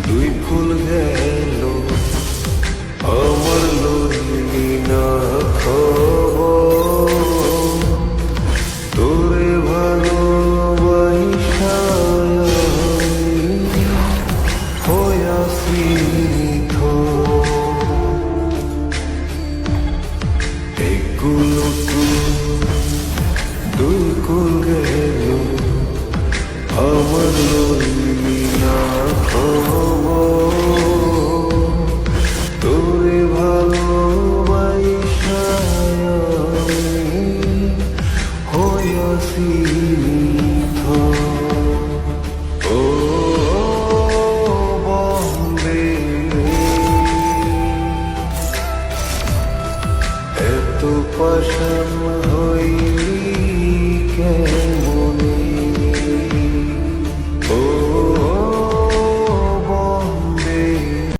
দুই ফুল গেল আমার লইলি না খবর, তোরে ভালোবাসা হইয়াছি এগুলো দুই কুল গেল আমার লইলি না খবর, তোরে ভালোবাসা হইয়াছি